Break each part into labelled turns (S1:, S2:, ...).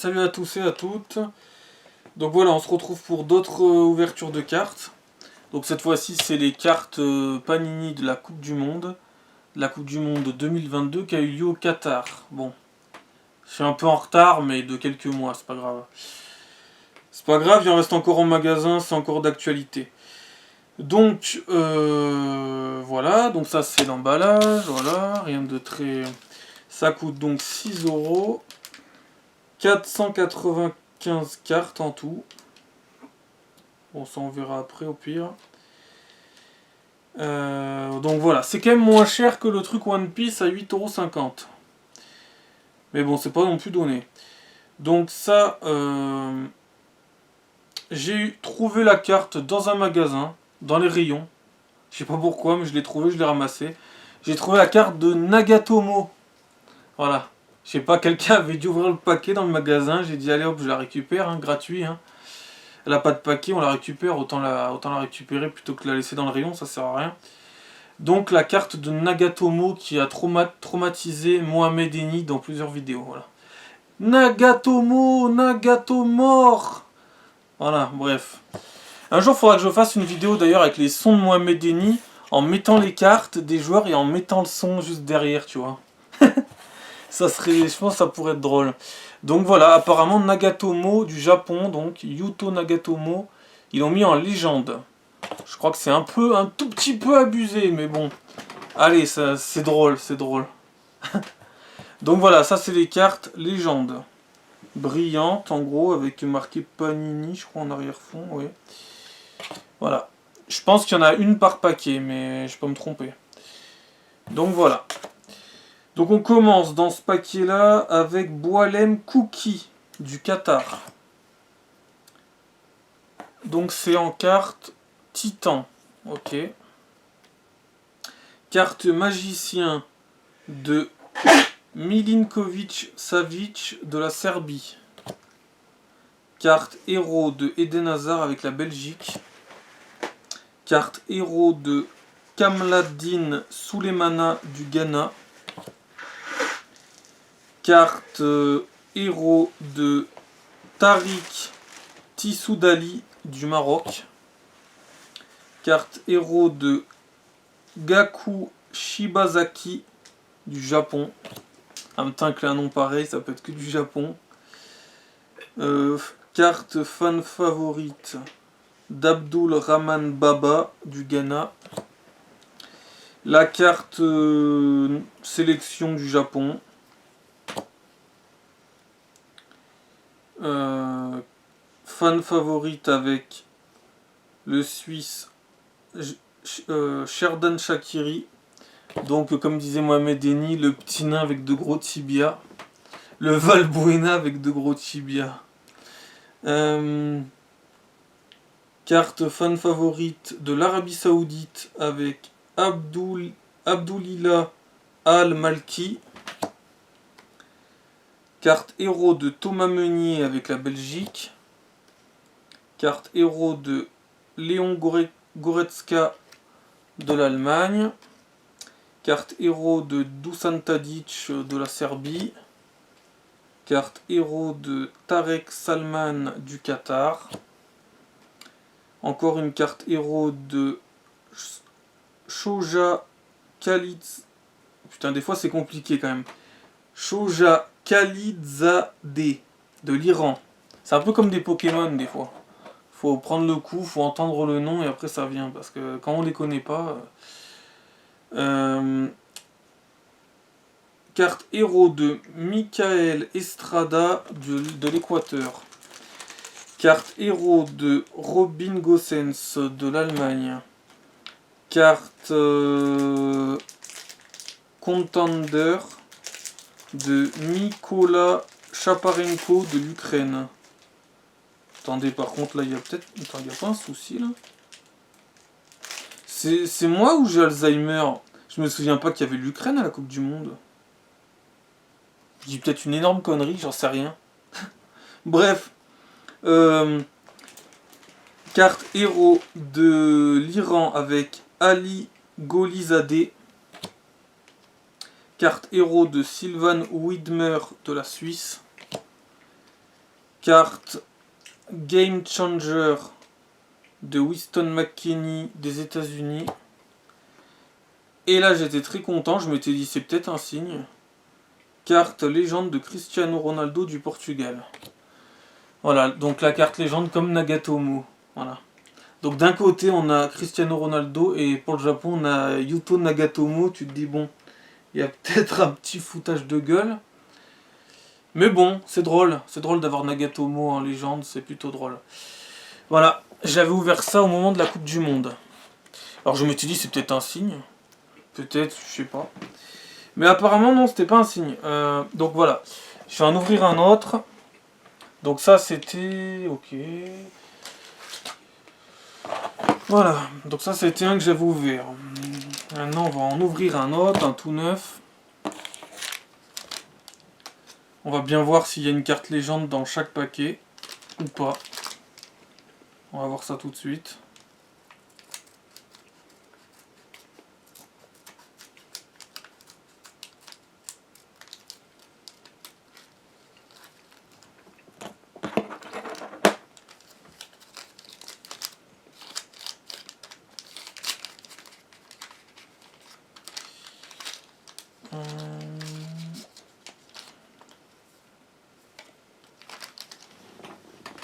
S1: Salut à tous et à toutes. Donc voilà, on se retrouve pour d'autres ouvertures de cartes. Donc cette fois-ci, c'est les cartes Panini de la Coupe du Monde. La Coupe du Monde 2022 qui a eu lieu au Qatar. Bon, je suis un peu en retard, mais de quelques mois, c'est pas grave. C'est pas grave, il en reste encore en magasin, c'est encore d'actualité. Donc voilà, donc ça c'est l'emballage, voilà, rien de très... Ça coûte donc 6 €. 495 cartes en tout. Bon, ça on verra après au pire. Donc voilà, c'est quand même moins cher que le truc One Piece à 8,50 €. Mais bon, c'est pas non plus donné. Donc ça, j'ai trouvé la carte dans un magasin, dans les rayons. Je sais pas pourquoi, mais je l'ai trouvé, je l'ai ramassé. J'ai trouvé la carte de Nagatomo. Voilà. Je sais pas, quelqu'un avait dû ouvrir le paquet dans le magasin. J'ai dit allez hop, je la récupère, hein, gratuit. Hein. Elle n'a pas de paquet, on la récupère, autant la récupérer plutôt que la laisser dans le rayon, ça sert à rien. Donc la carte de Nagatomo qui a traumatisé Mohamed Eni dans plusieurs vidéos. Voilà. Nagatomo, Nagato mort. Voilà, bref. Un jour, il faudra que je fasse une vidéo d'ailleurs avec les sons de Mohamed Eni en mettant les cartes des joueurs et en mettant le son juste derrière, tu vois. Ça serait, je pense que ça pourrait être drôle. Donc voilà, apparemment Nagatomo du Japon, donc Yuto Nagatomo, ils l'ont mis en légende. Je crois que c'est un tout petit peu abusé, mais bon. Allez, ça, c'est drôle, c'est drôle. Donc voilà, ça c'est les cartes légende. Brillantes, en gros, avec marqué Panini, je crois, en arrière-fond, oui. Voilà. Je pense qu'il y en a une par paquet, mais je peux me tromper. Donc voilà. Donc on commence dans ce paquet-là avec Boalem Cookie du Qatar. Donc c'est en carte Titan. Ok. Carte Magicien de Milinkovic Savic de la Serbie. Carte Héros de Eden Hazard avec la Belgique. Carte Héros de Kamladine Soulemana du Ghana. Carte Héros de Tariq Tissoudali du Maroc. Carte Héros de Gaku Shibazaki du Japon. En même temps que un nom pareil, ça peut être que du Japon. Carte fan favorite d'Abdul Rahman Baba du Ghana. La carte sélection du Japon. Fan favorite avec le Suisse Sherdan Shaqiri. Donc comme disait Mohamed Eni, le petit nain avec de gros tibias. Le Valbuena avec de gros tibias. Carte fan favorite de l'Arabie Saoudite avec Abdoulillah Al-Malki. Carte héros de Thomas Meunier avec la Belgique. Carte héros de Léon Goretzka de l'Allemagne. Carte héros de Dusan Tadic de la Serbie. Carte héros de Tarek Salman du Qatar. Encore une carte héros de Shoja Khalidze. Putain, des fois c'est compliqué quand même. Shoja Khalidzadeh de l'Iran. C'est un peu comme des Pokémon des fois. Faut prendre le coup, faut entendre le nom et après ça vient. Parce que quand on les connaît pas... Carte héros de Michael Estrada de l'Équateur. Carte héros de Robin Gosens de l'Allemagne. Carte Contender de Mikola Chaparenko de l'Ukraine. Attendez, par contre, là, il y a peut-être... Attends, il n'y a pas un souci, là? C'est moi ou j'ai Alzheimer? Je me souviens pas qu'il y avait l'Ukraine à la Coupe du Monde. Je dis peut-être une énorme connerie, j'en sais rien. Bref. Carte héros de l'Iran avec Ali Golizadeh. Carte héros de Sylvain Widmer de la Suisse. Carte Game Changer de Winston McKennie des États-Unis. Et là j'étais très content, je m'étais dit c'est peut-être un signe. Carte légende de Cristiano Ronaldo du Portugal. Voilà, donc la carte légende comme Nagatomo. Voilà. Donc d'un côté on a Cristiano Ronaldo et pour le Japon on a Yuto Nagatomo. Tu te dis bon, il y a peut-être un petit foutage de gueule. Mais bon, c'est drôle d'avoir Nagatomo en légende, c'est plutôt drôle. Voilà, j'avais ouvert ça au moment de la Coupe du Monde. Alors je m'étais dit c'est peut-être un signe. Peut-être, je sais pas. Mais apparemment non, c'était pas un signe. Donc voilà, je vais en ouvrir un autre. Donc ça c'était... Ok. Voilà, donc ça c'était un que j'avais ouvert. Maintenant on va en ouvrir un autre, un tout neuf. On va bien voir s'il y a une carte légende dans chaque paquet. Ou pas. On va voir ça tout de suite.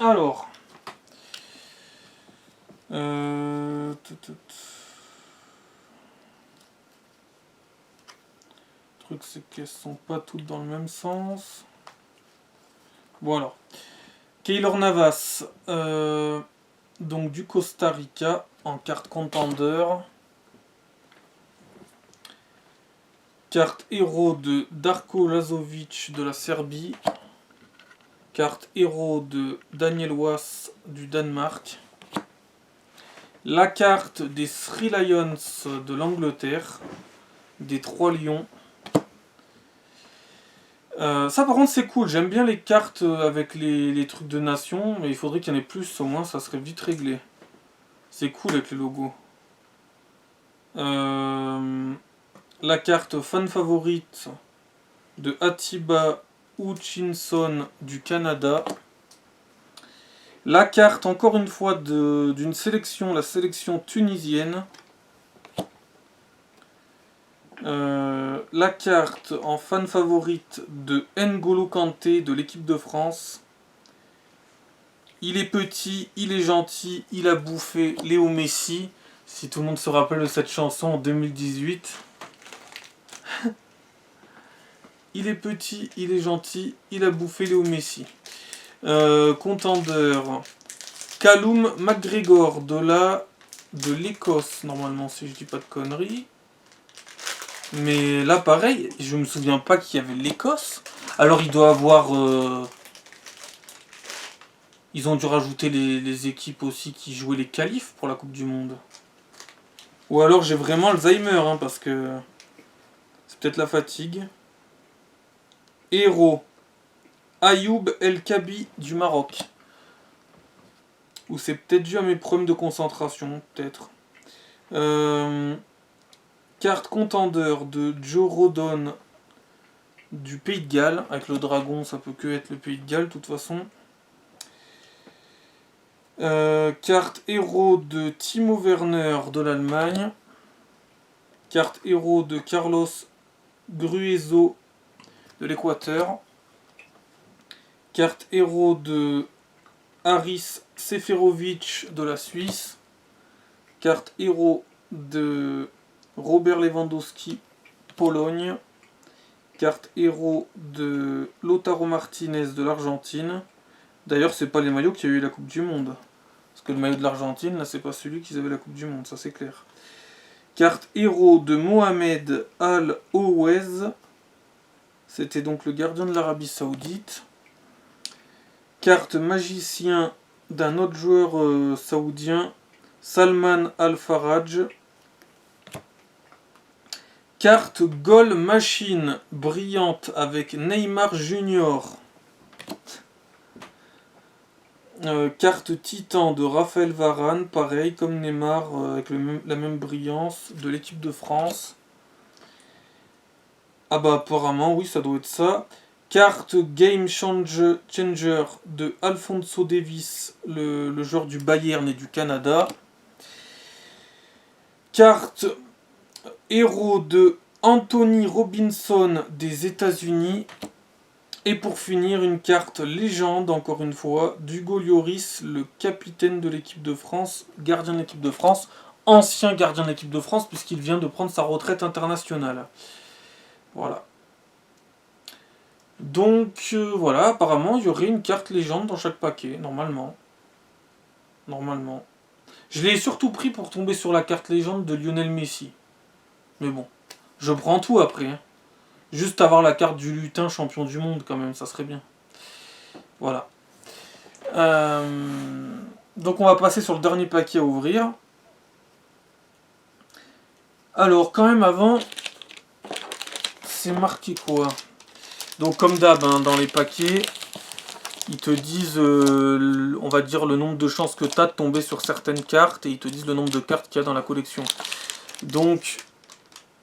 S1: Alors. Le truc c'est qu'elles sont pas toutes dans le même sens. Voilà. Keylor Navas, donc du Costa Rica en carte Contender. Carte héros de Darko Lazovic de la Serbie. Carte héros de Daniel Wass du Danemark. La carte des Three Lions de l'Angleterre. Des 3 lions. Ça par contre c'est cool, j'aime bien les cartes avec les trucs de nation, mais il faudrait qu'il y en ait plus, au moins ça serait vite réglé. C'est cool avec les logos. La carte fan favorite de Atiba Hutchinson du Canada. La carte encore une fois d'une sélection, la sélection tunisienne. La carte en fan favorite de N'Golo Kanté de l'équipe de France. Il est petit, il est gentil, il a bouffé Léo Messi. Si tout le monde se rappelle de cette chanson en 2018. Il est petit, il est gentil, il a bouffé Léo Messi. Contender. Callum McGregor de l'Écosse, normalement, si je dis pas de conneries. Mais là, pareil, je me souviens pas qu'il y avait l'Écosse. Alors, il doit avoir... Ils ont dû rajouter les équipes aussi qui jouaient les qualifs pour la Coupe du Monde. Ou alors, j'ai vraiment Alzheimer, hein, parce que... C'est peut-être la fatigue. Héros. Ayoub El Kabi du Maroc. Ou c'est peut-être dû à mes problèmes de concentration, peut-être. Carte Contender de Joe Rodon du Pays de Galles. Avec le dragon, ça peut que être le Pays de Galles, de toute façon. Carte héros de Timo Werner de l'Allemagne. Carte héros de Carlos Gruezo de l'Équateur. Carte héros de Haris Seferovic de la Suisse. Carte héros de Robert Lewandowski, Pologne. Carte héros de Lautaro Martinez de l'Argentine. D'ailleurs, c'est pas les maillots qu'il y a eu la Coupe du Monde. Parce que le maillot de l'Argentine, là, c'est pas celui qu'ils avaient la Coupe du Monde, ça c'est clair. Carte héros de Mohamed Al-Owez. C'était donc le gardien de l'Arabie Saoudite. Carte magicien d'un autre joueur saoudien, Salman Al-Faraj. Carte Goal Machine brillante avec Neymar Junior. Carte Titan de Raphaël Varane, pareil comme Neymar, avec la même brillance de l'équipe de France. Ah bah apparemment oui, ça doit être ça. Carte Game Changer de Alphonso Davies, le joueur du Bayern et du Canada. Carte héros de Anthony Robinson des États-Unis. Et pour finir, une carte légende, encore une fois, d'Hugo Lloris, le capitaine de l'équipe de France, gardien de l'équipe de France, ancien gardien de l'équipe de France, puisqu'il vient de prendre sa retraite internationale. Voilà. Donc, voilà, apparemment, il y aurait une carte légende dans chaque paquet, normalement. Normalement. Je l'ai surtout pris pour tomber sur la carte légende de Lionel Messi. Mais bon, je prends tout après. Hein. Juste avoir la carte du lutin champion du monde, quand même, ça serait bien. Voilà. Donc on va passer sur le dernier paquet à ouvrir. Alors quand même avant, c'est marqué quoi? Donc comme d'hab, hein, dans les paquets, ils te disent, on va dire, le nombre de chances que tu as de tomber sur certaines cartes, et ils te disent le nombre de cartes qu'il y a dans la collection. Donc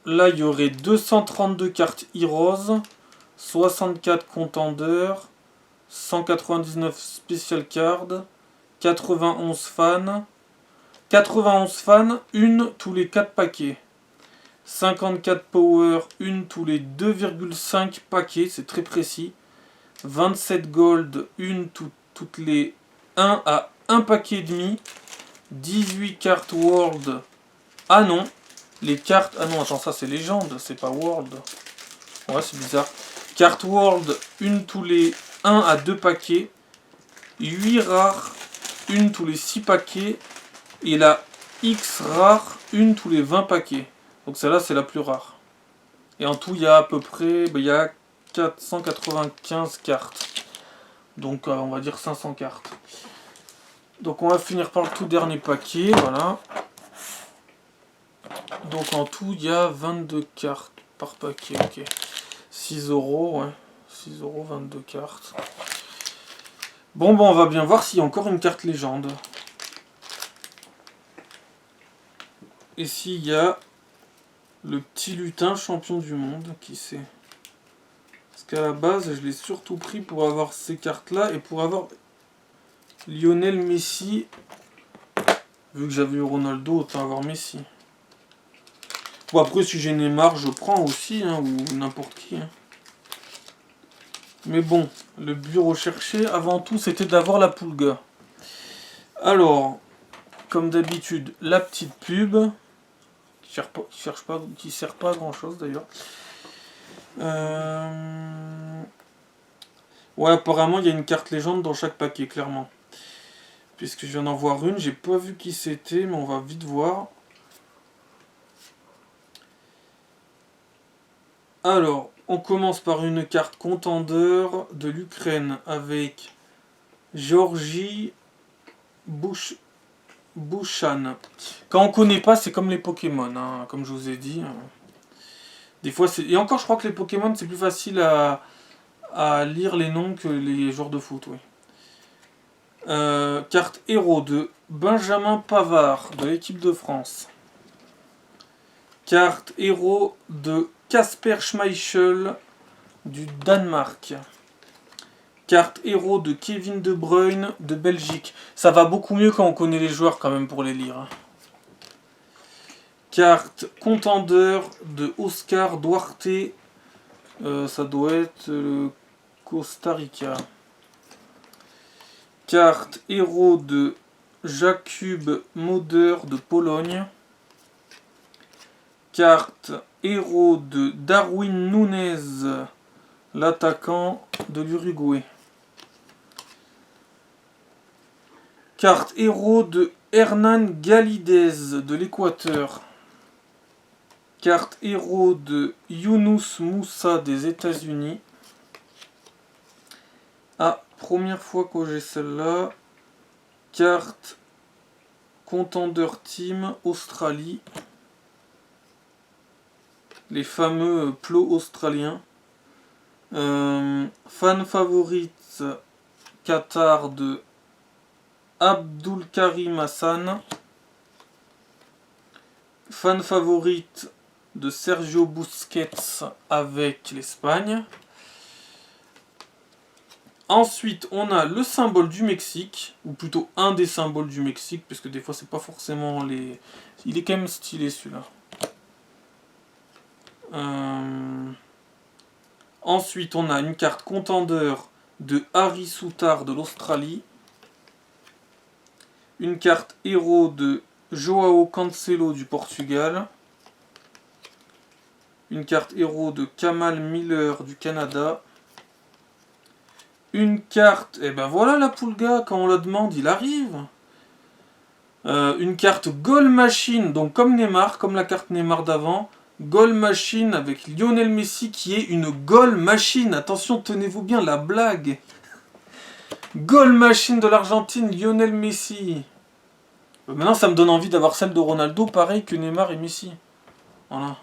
S1: là, il y aurait 232 cartes Heroes, 64 Contenders, 199 Special Cards, 91 fans, 91 fans, une tous les 4 paquets. 54 power, une tous les 2,5 paquets, c'est très précis. 27 gold, une toutes les 1 à 1 paquet et demi. 18 cartes world. Ah non, les cartes... Ah non, attends, ça c'est légende, c'est pas world. Ouais, c'est bizarre. Carte world, une tous les 1 à 2 paquets. 8 rares, une tous les 6 paquets. Et la X rare, une tous les 20 paquets. Donc celle-là, c'est la plus rare. Et en tout, il y a à peu près... il y a 495 cartes. Donc on va dire 500 cartes. Donc on va finir par le tout dernier paquet. Voilà. Donc en tout, il y a 22 cartes par paquet. Ok. 6 euros, ouais. 6 euros, 22 cartes. Bon, on va bien voir s'il y a encore une carte légende. Et s'il y a le petit lutin champion du monde, qui sait? Parce qu'à la base, je l'ai surtout pris pour avoir ces cartes-là et pour avoir Lionel Messi. Vu que j'avais eu Ronaldo, autant avoir Messi. Bon, après, si j'ai Neymar, je prends aussi, hein, ou n'importe qui. Hein. Mais bon, le but recherché, avant tout, c'était d'avoir la Pulga. Alors, comme d'habitude, la petite pub. Qui sert pas à grand chose d'ailleurs. Ouais, apparemment il y a une carte légende dans chaque paquet, clairement. Puisque je viens d'en voir une, j'ai pas vu qui c'était, mais on va vite voir. Alors, on commence par une carte contender de l'Ukraine avec Georgie Bouchan. Quand on connaît pas, c'est comme les Pokémon, hein, comme je vous ai dit. Des fois, c'est... Et encore, je crois que les Pokémon, c'est plus facile à lire les noms que les joueurs de foot, oui. Carte héros de Benjamin Pavard, de l'équipe de France. Carte héros de Kasper Schmeichel, du Danemark. Carte héros de Kevin De Bruyne, de Belgique. Ça va beaucoup mieux quand on connaît les joueurs, quand même, pour les lire. Carte contender de Oscar Duarte. Ça doit être le Costa Rica. Carte héros de Jakub Moder de Pologne. Carte héros de Darwin Núñez, l'attaquant de l'Uruguay. Carte héros de Hernan Galídez de l'Équateur. Carte héros de Younous Moussa des États-Unis. Ah, première fois que j'ai celle-là. Carte Contender Team Australie. Les fameux plots australiens. Fan favorite Qatar de Abdul Karim Hassan. Fan favorite de Sergio Busquets avec l'Espagne. Ensuite, on a le symbole du Mexique, ou plutôt un des symboles du Mexique, parce que des fois, c'est pas forcément les... Il est quand même stylé, celui-là. Ensuite, on a une carte contendeur de Harry Souttar de l'Australie. Une carte héros de Joao Cancelo du Portugal. Une carte héros de Kamal Miller du Canada. Une carte, et ben voilà la Pulga, quand on la demande, il arrive. Une carte Goal Machine, donc comme Neymar, comme la carte Neymar d'avant. Goal Machine avec Lionel Messi qui est une Goal Machine. Attention, tenez-vous bien, la blague. Goal Machine de l'Argentine, Lionel Messi. Maintenant, ça me donne envie d'avoir celle de Ronaldo, pareil que Neymar et Messi. Voilà.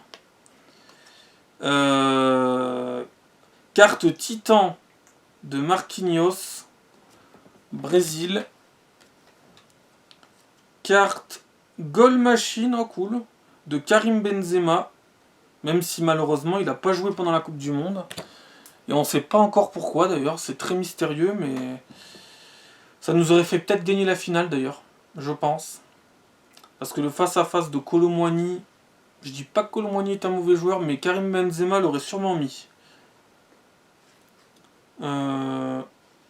S1: Carte Titan de Marquinhos, Brésil. Carte Goal Machine, oh cool, de Karim Benzema, même si malheureusement il n'a pas joué pendant la Coupe du Monde. Et on ne sait pas encore pourquoi d'ailleurs, c'est très mystérieux, mais ça nous aurait fait peut-être gagner la finale d'ailleurs, je pense. Parce que le face-à-face de Kolo Muani, je dis pas que Kolo Muani est un mauvais joueur, mais Karim Benzema l'aurait sûrement mis.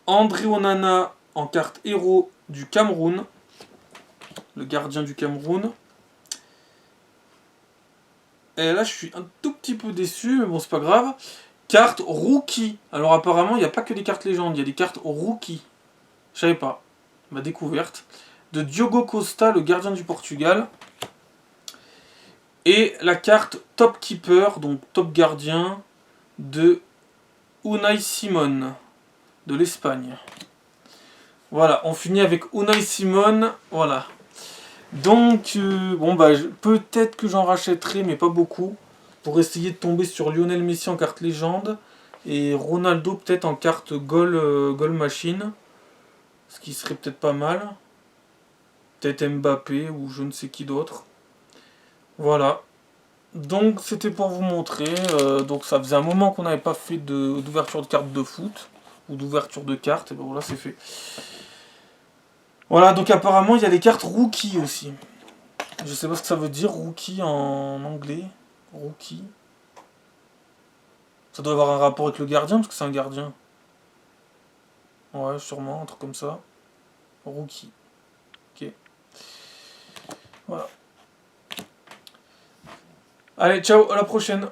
S1: André Onana en carte héros du Cameroun, le gardien du Cameroun. Et là je suis un tout petit peu déçu, mais bon c'est pas grave. Carte rookie. Alors apparemment il n'y a pas que des cartes légendes, il y a des cartes rookie. Je savais pas. Ma découverte. De Diogo Costa, le gardien du Portugal. Et la carte top keeper, donc top gardien, de Unai Simon, de l'Espagne. Voilà, on finit avec Unai Simon. Voilà. Donc, bon bah, peut-être que j'en rachèterai, mais pas beaucoup. Pour essayer de tomber sur Lionel Messi en carte légende. Et Ronaldo peut-être en carte goal machine. Ce qui serait peut-être pas mal. Peut-être Mbappé ou je ne sais qui d'autre. Voilà. Donc c'était pour vous montrer. Donc ça faisait un moment qu'on n'avait pas fait d'ouverture de cartes de foot. Ou d'ouverture de cartes. Et ben voilà, c'est fait. Voilà, donc apparemment il y a les cartes rookie aussi. Je sais pas ce que ça veut dire, rookie en anglais. Rookie. Ça doit avoir un rapport avec le gardien, parce que c'est un gardien. Ouais, sûrement, un truc comme ça. Rookie. Ok. Voilà. Allez, ciao, à la prochaine.